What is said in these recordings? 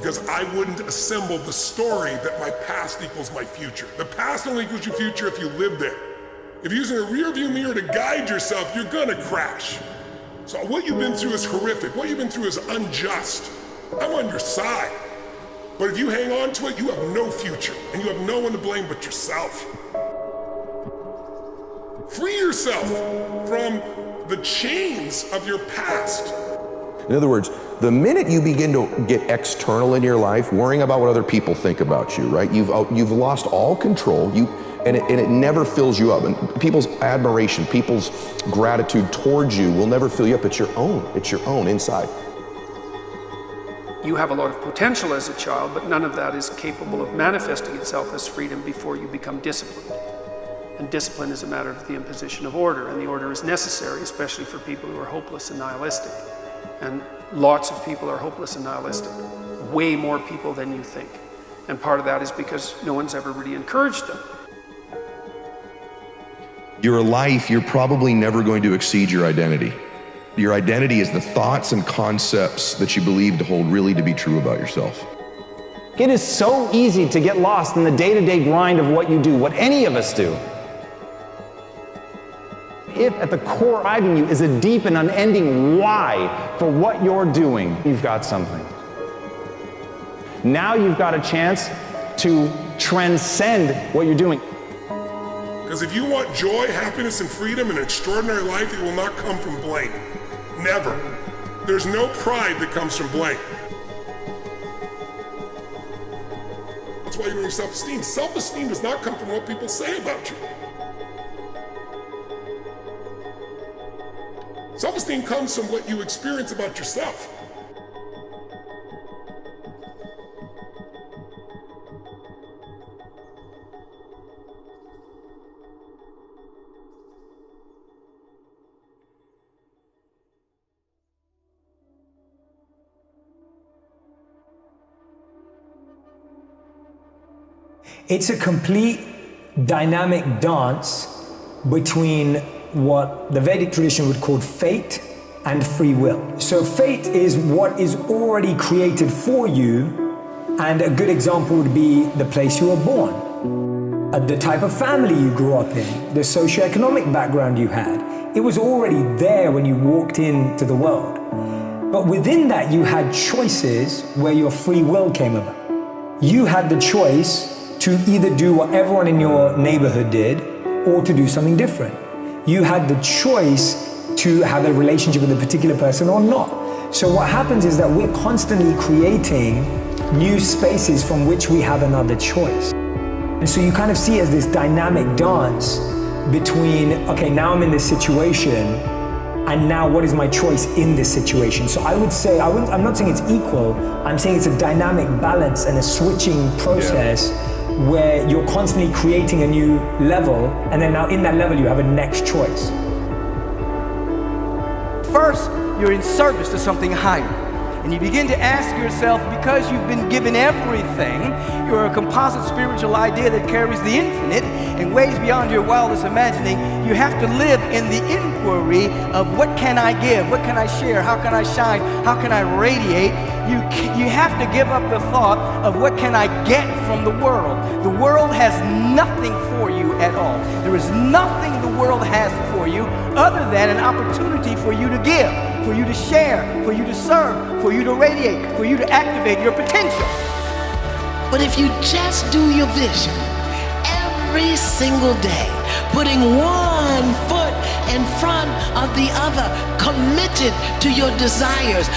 because I wouldn't assemble the story that my past equals my future. The past only equals your future if you live there. If you're using a rearview mirror to guide yourself, you're gonna crash. So what you've been through is horrific. What you've been through is unjust. I'm on your side. But if you hang on to it, you have no future, and you have no one to blame but yourself. Free yourself from the chains of your past. In other words, the minute you begin to get external in your life, worrying about what other people think about you, right? You've lost all control, and it never fills you up. And people's admiration, people's gratitude towards you will never fill you up. It's your own inside. You have a lot of potential as a child, but none of that is capable of manifesting itself as freedom before you become disciplined. And discipline is a matter of the imposition of order, and the order is necessary, especially for people who are hopeless and nihilistic. And lots of people are hopeless and nihilistic, way more people than you think. And part of that is because no one's ever really encouraged them. Your life, you're probably never going to exceed your identity. Your identity is the thoughts and concepts that you believe to hold really to be true about yourself. It is so easy to get lost in the day-to-day grind of what you do, what any of us do. If at the core driving you is a deep and unending why for what you're doing, you've got something. Now you've got a chance to transcend what you're doing. Because if you want joy, happiness, and freedom, and an extraordinary life, it will not come from blame. Never. There's no pride that comes from blame. That's why you need self-esteem. Self-esteem does not come from what people say about you. Self-esteem comes from what you experience about yourself. It's a complete dynamic dance between what the Vedic tradition would call fate and free will. So fate is what is already created for you, and a good example would be the place you were born, the type of family you grew up in, the socioeconomic background you had. It was already there when you walked into the world. But within that, you had choices where your free will came about. You had the choice to either do what everyone in your neighborhood did or to do something different. You had the choice to have a relationship with a particular person or not. So what happens is that we're constantly creating new spaces from which we have another choice. And so you kind of see it as this dynamic dance between, okay, now I'm in this situation, and now what is my choice in this situation? So I would say, I'm not saying it's equal, I'm saying it's a dynamic balance and a switching process. Yeah. Where you're constantly creating a new level, and then now in that level you have a next choice. First, you're in service to something higher. And you begin to ask yourself, because you've been given everything, you're a composite spiritual idea that carries the infinite and ways beyond your wildest imagining. You have to live in the inquiry of what can I give, what can I share, how can I shine, how can I radiate. You have to give up the thought of what can I get from the world. The world has nothing for you at all. There is nothing the world has for you other than an opportunity for you to give, for you to share, for you to serve, for you to radiate, for you to activate your potential. But if you just do your vision every single day, putting one foot in front of the other, committed to your desires.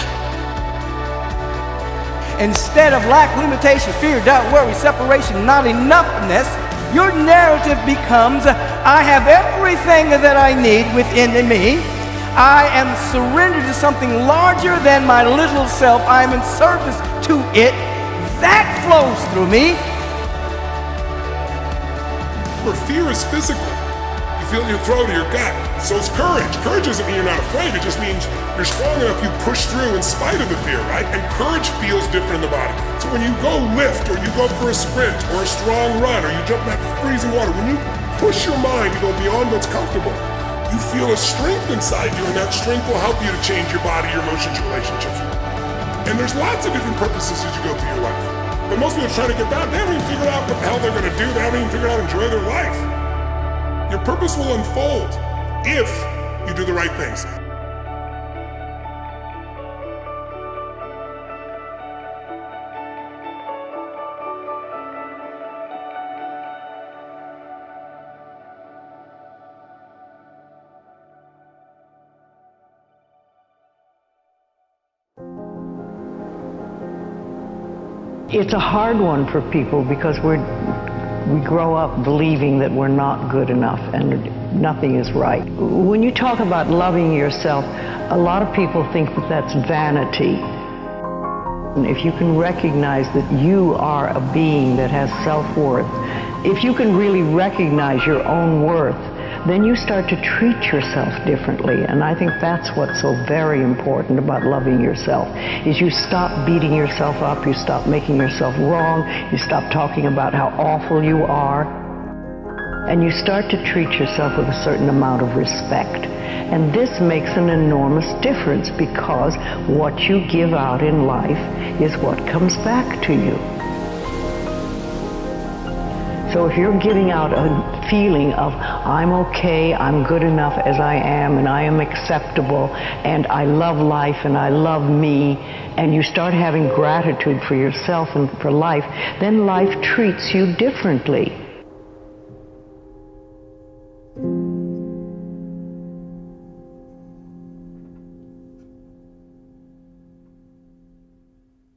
Instead of lack, limitation, fear, doubt, worry, separation, not enoughness, your narrative becomes, I have everything that I need within me. I am surrendered to something larger than my little self. I am in service to it. That flows through me. Where fear is physical. You feel it in your throat or your gut. So it's courage. Courage doesn't mean you're not afraid. It just means you're strong enough, you push through in spite of the fear, right? And courage feels different in the body. So when you go lift, or you go for a sprint, or a strong run, or you jump in that freezing water, when you push your mind to go beyond what's comfortable, you feel a strength inside you, and that strength will help you to change your body, your emotions, your relationships. And there's lots of different purposes as you go through your life. But most people are trying to get that. They haven't even figured out what the hell they're going to do. They haven't even figured out how to enjoy their life. Your purpose will unfold if you do the right things. It's a hard one for people because we grow up believing that we're not good enough and nothing is right. When you talk about loving yourself, a lot of people think that that's vanity. And if you can recognize that you are a being that has self-worth, if you can really recognize your own worth, then you start to treat yourself differently. And I think that's what's so very important about loving yourself, is you stop beating yourself up, you stop making yourself wrong, you stop talking about how awful you are, and you start to treat yourself with a certain amount of respect. And this makes an enormous difference because what you give out in life is what comes back to you. So if you're giving out a feeling of, I'm okay, I'm good enough as I am, and I am acceptable, and I love life, and I love me, and you start having gratitude for yourself and for life, then life treats you differently.